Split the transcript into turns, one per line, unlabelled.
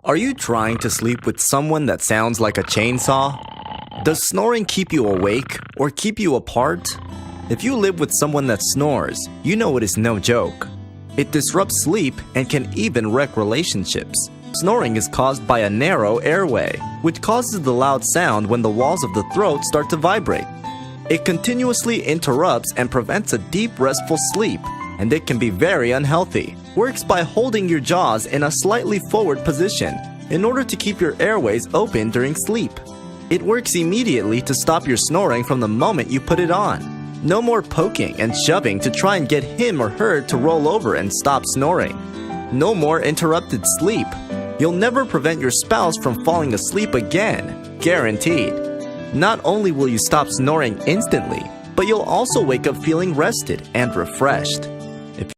Are you trying to sleep with someone that sounds like a chainsaw? Does snoring keep you awake or keep you apart? If you live with someone that snores, you know it is no joke. It disrupts sleep and can even wreck relationships. Snoring is caused by a narrow airway, which causes the loud sound when the walls of the throat start to vibrate. It continuously interrupts and prevents a deep, restful sleep, and it can be very unhealthy. Works by holding your jaws in a slightly forward position in order to keep your airways open during sleep. It works immediately to stop your snoring from the moment you put it on. No more poking and shoving to try and get him or her to roll over and stop snoring. No more interrupted sleep. You'll never prevent your spouse from falling asleep again, guaranteed. Not only will you stop snoring instantly, but you'll also wake up feeling rested and refreshed.